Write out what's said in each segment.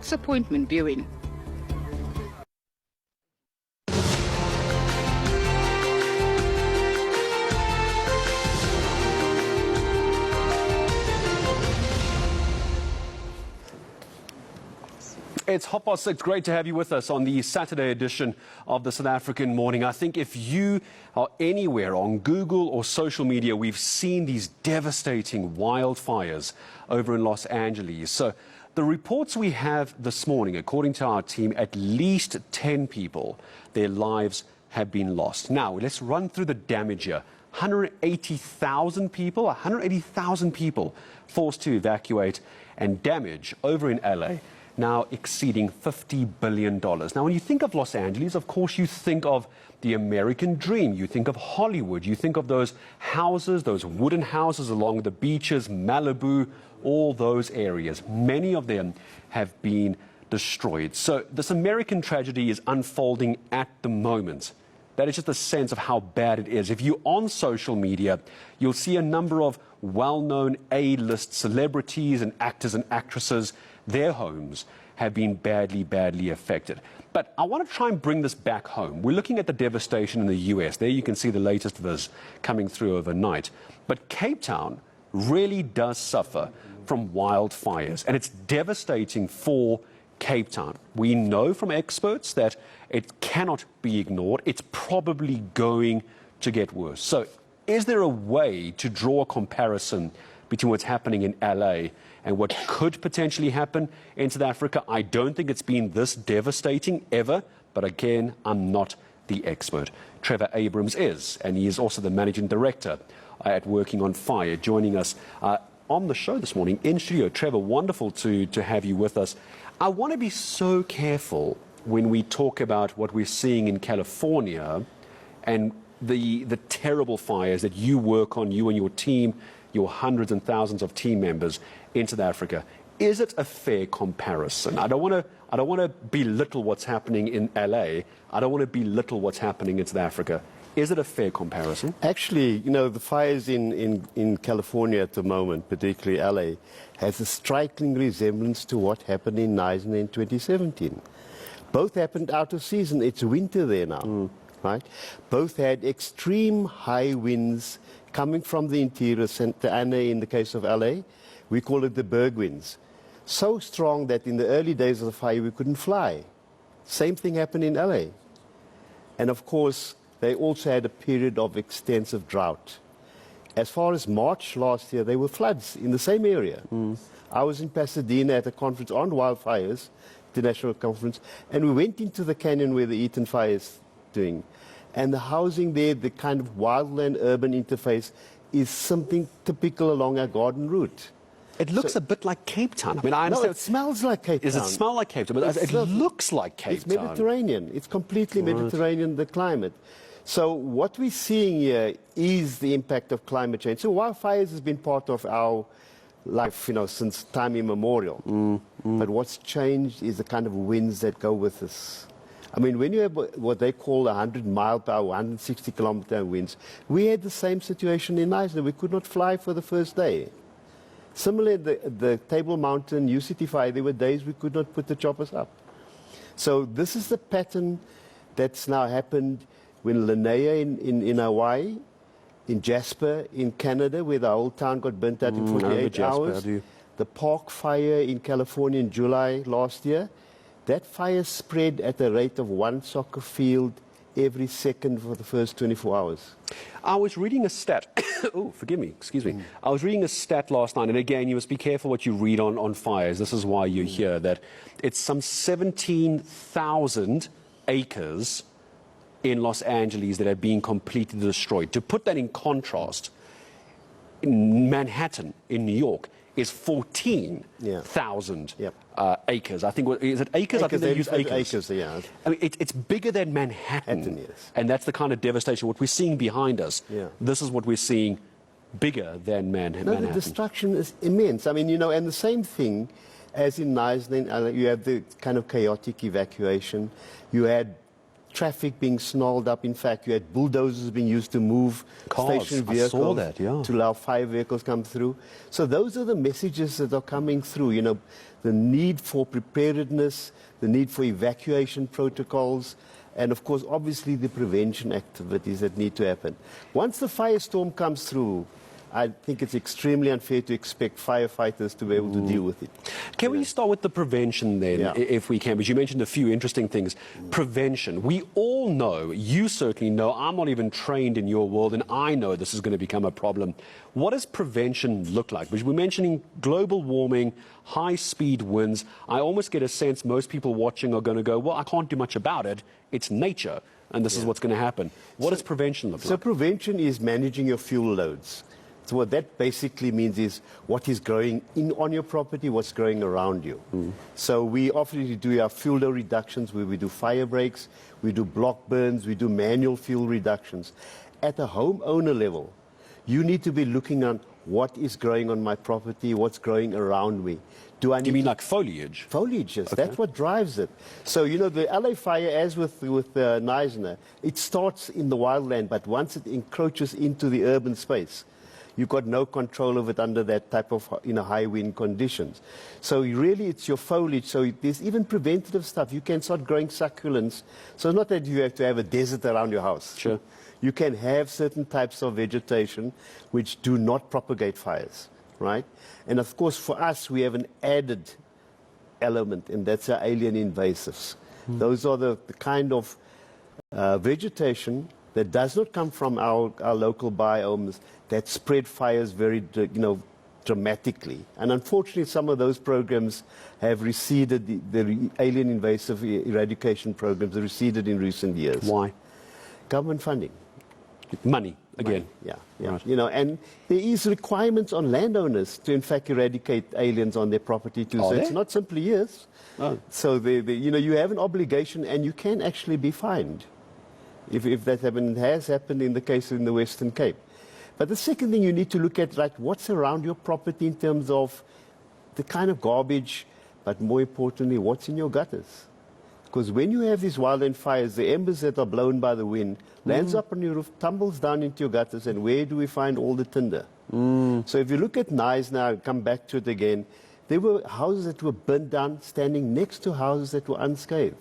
disappointment viewing. It's 6:30. Great to have you with us on the Saturday edition of the South African Morning. I think if you are anywhere on Google or social media, we've seen these devastating wildfires over in Los Angeles. So the reports we have this morning, according to our team, at least 10 people, their lives have been lost. Now, let's run through the damage here. 180,000 people forced to evacuate, and damage over in LA now exceeding $50 billion. Now, when you think of Los Angeles, of course, you think of the American dream. You think of Hollywood. You think of those houses, those wooden houses along the beaches, Malibu, all those areas. Many of them have been destroyed. So this American tragedy is unfolding at the moment. That is just a sense of how bad it is. If you're on social media, you'll see a number of well-known A-list celebrities and actors and actresses. Their homes have been badly affected. But I want to try and bring this back home. We're looking at the devastation in the US. There you can see the latest of this coming through overnight. But Cape Town really does suffer from wildfires, and it's devastating for Cape Town. We know from experts that it cannot be ignored. It's probably going to get worse. So is there a way to draw a comparison between what's happening in LA and what could potentially happen in South Africa? I don't think it's been this devastating ever, but again, I'm not the expert. Trevor Abrahams is, and he is also the managing director at Working on Fire, joining us on the show this morning in studio. Trevor, wonderful to have you with us. I want to be so careful when we talk about what we're seeing in California and the terrible fires that you work on, you and your team, your hundreds and thousands of team members in South Africa. Is it a fair comparison? I don't want to belittle what's happening in LA. I don't want to belittle what's happening in South Africa. Is it a fair comparison? Actually, you know, the fires in California at the moment, particularly LA, has a striking resemblance to what happened in Knysna in 2017. Both happened out of season. It's winter there now, right? Both had extreme high winds coming from the interior, Santa Ana in the case of LA. We call it the Berg winds. So strong that in the early days of the fire we couldn't fly. Same thing happened in LA. And of course, they also had a period of extensive drought. As far as March last year, there were floods in the same area. I was in Pasadena at a conference on wildfires, international conference, and we went into the canyon where the Eaton fire is doing. And the housing there, the kind of wildland-urban interface, is something typical along our garden route. It looks a bit like Cape Town. I mean, I understand. No, it smells like Cape Town. Does it smell like Cape Town? But it looks like Cape Town. It's Mediterranean. It's completely Mediterranean, the climate. So what we're seeing here is the impact of climate change. So wildfires has been part of our life, you know, since time immemorial. But what's changed is the kind of winds that go with this. I mean, when you have what they call 100 mile per hour, 160 kilometer winds, we had the same situation in Knysna. We could not fly for the first day. Similarly, the Table Mountain UCT fire, there were days we could not put the choppers up. So this is the pattern that's now happened when Linnea in Hawaii, in Jasper in Canada, where the whole town got burnt out in 48 hours. The Park fire in California in July last year. That fire spread at the rate of one soccer field every second for the first 24 hours. I was reading a stat. Oh, forgive me. Excuse me. I was reading a stat last night, and again, you must be careful what you read on fires. This is why you're here, that it's some 17,000 acres in Los Angeles that are being completely destroyed. To put that in contrast, in Manhattan, in New York, is 14,000 acres. I think, is it acres? I think they use acres. Yeah. I mean, it's bigger than Manhattan. Yes. And that's the kind of devastation. What we're seeing behind us, this is what we're seeing bigger than Manhattan. No, the destruction is immense. I mean, you know, and the same thing as in Knysna, you have the kind of chaotic evacuation. You had traffic being snarled up. In fact, you had bulldozers being used to move Cars. stationary I vehicles saw that, yeah. to allow fire vehicles come through. So those are the messages that are coming through, you know, the need for preparedness, the need for evacuation protocols, and of course, obviously, the prevention activities that need to happen. Once the firestorm comes through, I think it's extremely unfair to expect firefighters to be able to deal with it. Can we start with the prevention then, if we can? Because you mentioned a few interesting things. Prevention. We all know, you certainly know, I'm not even trained in your world, and I know this is going to become a problem. What does prevention look like? Because we're mentioning global warming, high-speed winds. I almost get a sense most people watching are going to go, well, I can't do much about it. It's nature, and this is what's going to happen. What does prevention look like? So prevention is managing your fuel loads. So what that basically means is what is growing on your property, what's growing around you. So we often do our fuel load reductions where we do fire breaks, we do block burns, we do manual fuel reductions. At a homeowner level, you need to be looking at what is growing on my property, what's growing around me. Do you mean like foliage? Foliage, yes. Okay. That's what drives it. So, you know, the LA fire, as with Neisner, it starts in the wildland, but once it encroaches into the urban space, you've got no control of it under that type of, you know, high wind conditions. So really it's your foliage. So there's even preventative stuff. You can start growing succulents. So it's not that you have to have a desert around your house. Sure. You can have certain types of vegetation which do not propagate fires, right? And of course for us we have an added element, and that's our alien invasives. Those are the kind of vegetation that does not come from our local biomes that spread fires very, you know, dramatically. And unfortunately, some of those programs have receded, the alien invasive eradication programs have receded in recent years. Why? Government funding. Money, again. Money. Yeah. Right. You know, and there is requirements on landowners to, in fact, eradicate aliens on their property too. So it's not simply yes. Oh. So, you know, you have an obligation and you can actually be fined. If that happened, has happened in the case in the Western Cape. But the second thing you need to look at, like, what's around your property in terms of the kind of garbage, but more importantly, what's in your gutters. Because when you have these wildland fires, the embers that are blown by the wind lands up on your roof, tumbles down into your gutters, and where do we find all the tinder? So if you look at Nice now, come back to it again, there were houses that were burnt down standing next to houses that were unscathed.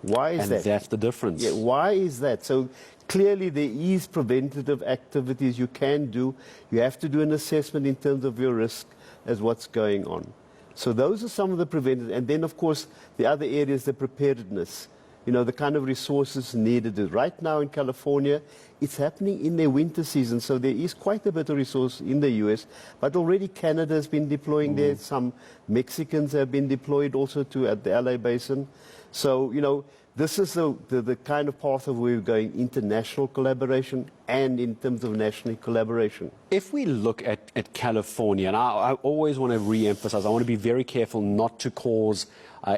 Why is that? And that's the difference. Yeah, why is that? So clearly there is preventative activities you can do. You have to do an assessment in terms of your risk as what's going on. So those are some of the preventative. And then, of course, the other areas, the preparedness. You know, the kind of resources needed. Right now in California, it's happening in their winter season. So there is quite a bit of resource in the U.S. But already Canada has been deploying there. Some Mexicans have been deployed also at the LA Basin. So, you know, this is the kind of path of where we're going, international collaboration and in terms of national collaboration. If we look at California, and I always want to re-emphasize, I want to be very careful not to cause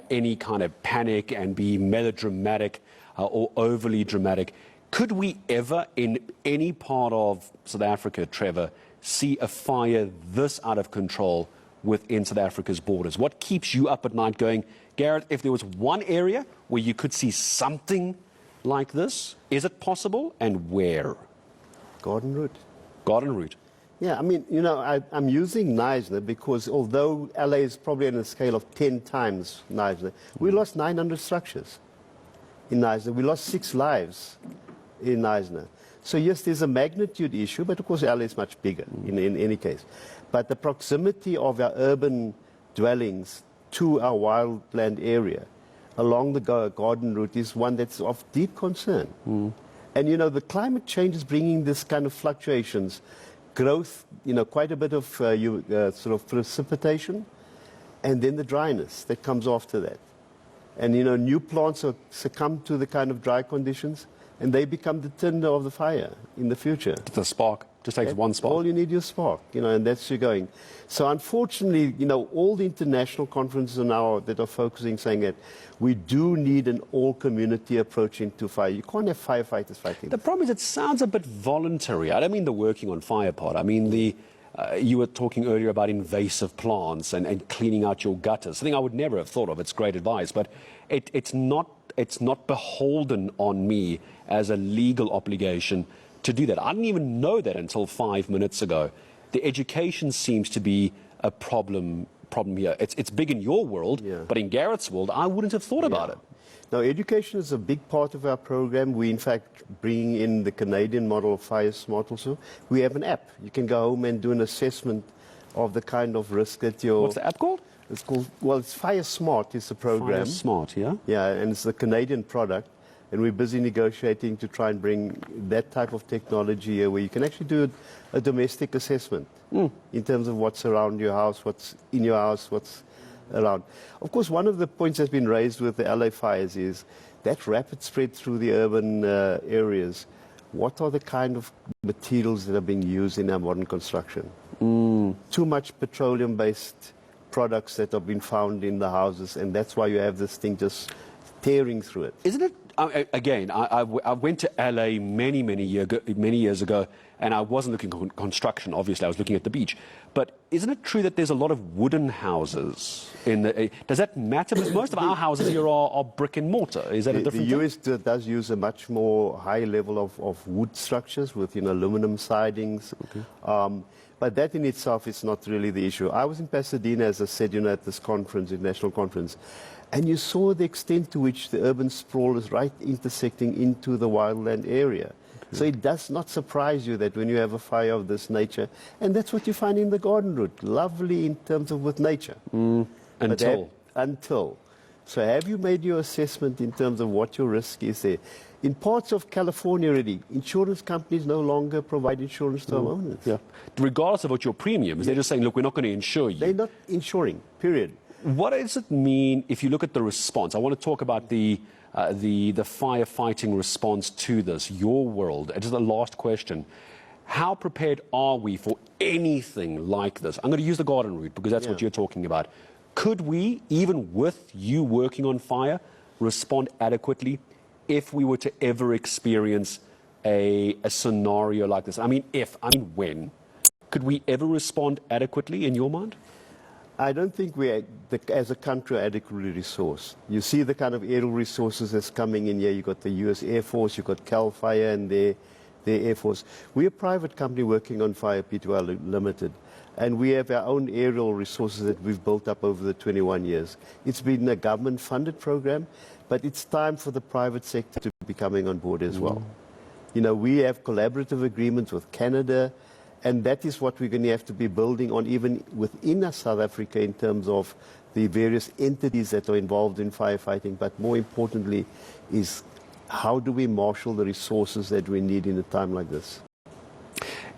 any kind of panic and be melodramatic or overly dramatic. Could we ever, in any part of South Africa, Trevor, see a fire this out of control within South Africa's borders? What keeps you up at night going, Garrett, if there was one area where you could see something like this, is it possible, and where? Garden Route. Garden Route. Yeah, I mean, you know, I'm using Neisner because although LA is probably on a scale of 10 times Neisner, we lost 900 structures in Neisner. We lost 6 lives in Neisner. So yes, there's a magnitude issue, but of course LA is much bigger in any case. But the proximity of our urban dwellings to our wildland area along the Garden Route is one that's of deep concern. And, you know, the climate change is bringing this kind of fluctuations, growth, you know, quite a bit of sort of precipitation, and then the dryness that comes after that. And, you know, new plants succumb to the kind of dry conditions, and they become the tinder of the fire in the future. The spark. Just takes one spark. All you need is spark, you know, and that's you're going. So unfortunately, you know, all the international conferences now that are focusing, saying that we do need an all-community approach into fire. You can't have firefighters fighting. The problem is it sounds a bit voluntary. I don't mean the working on fire part. I mean you were talking earlier about invasive plants and cleaning out your gutters, something I would never have thought of. It's great advice, but it's not it's not beholden on me as a legal obligation to do that. I didn't even know that until 5 minutes ago. The education seems to be a problem here. It's big in your world, but in Garrett's world, I wouldn't have thought about it. Now, education is a big part of our program. We, in fact, bring in the Canadian model of Fire Smart also. We have an app. You can go home and do an assessment of the kind of risk that you're... What's the app called? It's called, well, it's Fire Smart is the program. Fire Smart, yeah? Yeah, and it's a Canadian product. And we're busy negotiating to try and bring that type of technology here where you can actually do a domestic assessment in terms of what's around your house, what's in your house, what's around. Of course, one of the points that's been raised with the LA fires is that rapid spread through the urban areas. What are the kind of materials that are being used in our modern construction? Too much petroleum-based products that have been found in the houses, and that's why you have this thing just tearing through it. Isn't it? Again, I went to LA many years ago, and I wasn't looking at construction, obviously. I was looking at the beach. But isn't it true that there's a lot of wooden houses? Does that matter? Because most of our houses here are brick and mortar. Is that a different thing? The US does use a much more high level of wood structures with aluminum sidings. Okay. But that in itself is not really the issue. I was in Pasadena, as I said, at this conference, international conference, and you saw the extent to which the urban sprawl is right intersecting into the wildland area. Okay. So it does not surprise you that when you have a fire of this nature, and that's what you find in the garden route, lovely in terms of with nature. Until. So have you made your assessment in terms of what your risk is there? In parts of California already, insurance companies no longer provide insurance to homeowners. Yeah. Regardless of what your premium is, they're just saying, look, we're not going to insure you. They're not insuring, period. What does it mean if you look at the response? I want to talk about the firefighting response to this, your world. Just a last question. How prepared are we for anything like this? I'm going to use the garden route because that's what you're talking about. Could we, even with you working on fire, respond adequately if we were to ever experience a scenario like this? I mean when? Could we ever respond adequately in your mind? I don't think we, as a country, are adequately resourced. You see the kind of aerial resources that's coming in here. You've got the US Air Force, you've got CAL FIRE and their Air Force. We're a private company working on Fire P2R Limited, and we have our own aerial resources that we've built up over the 21 years. It's been a government-funded program, but it's time for the private sector to be coming on board as well. We have collaborative agreements with Canada, and that is what we're going to have to be building on even within South Africa in terms of the various entities that are involved in firefighting. But more importantly is how do we marshal the resources that we need in a time like this?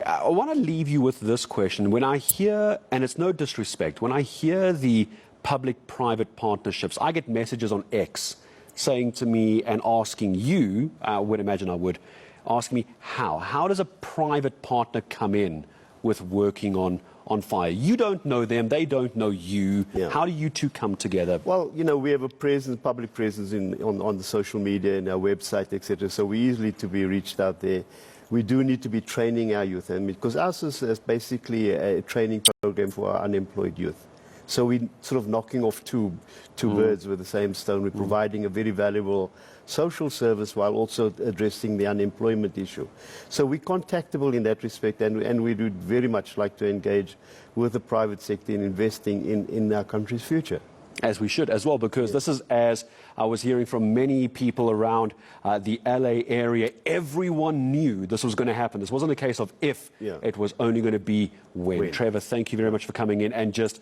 I want to leave you with this question. When I hear, and it's no disrespect, when I hear the public-private partnerships, I get messages on X saying to me and asking you, I would imagine I would, ask me how does a private partner come in with working on fire? You don't know them, they don't know you. How do you two come together? Well, we have a presence, public presence on the social media and our website, etc. So we easily to be reached out there. We do need to be training our youth, and because ours is basically a training program for our unemployed youth. So we're sort of knocking off two birds with the same stone. We're providing a very valuable social service while also addressing the unemployment issue. So we're contactable in that respect, and we would very much like to engage with the private sector in investing in our country's future. As we should as well, because this is, as I was hearing from many people around the LA area, everyone knew this was going to happen. This wasn't a case of if, it was only going to be when. Trevor, thank you very much for coming in. And just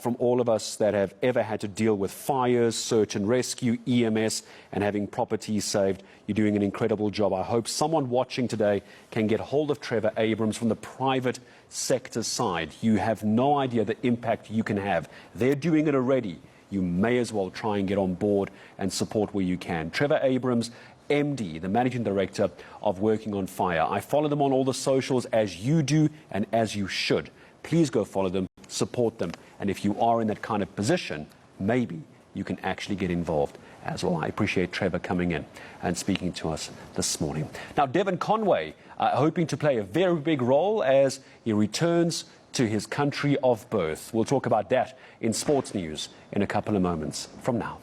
from all of us that have ever had to deal with fires, search and rescue, EMS, and having properties saved, you're doing an incredible job. I hope someone watching today can get hold of Trevor Abrahams from the private sector side. You have no idea the impact you can have. They're doing it already. You may as well try and get on board and support where you can. Trevor Abrahams, MD, the Managing Director of Working on Fire. I follow them on all the socials as you do and as you should. Please go follow them, support them. And if you are in that kind of position, maybe you can actually get involved as well. I appreciate Trevor coming in and speaking to us this morning. Now, Devon Conway hoping to play a very big role as he returns to his country of birth. We'll talk about that in sports news in a couple of moments from now.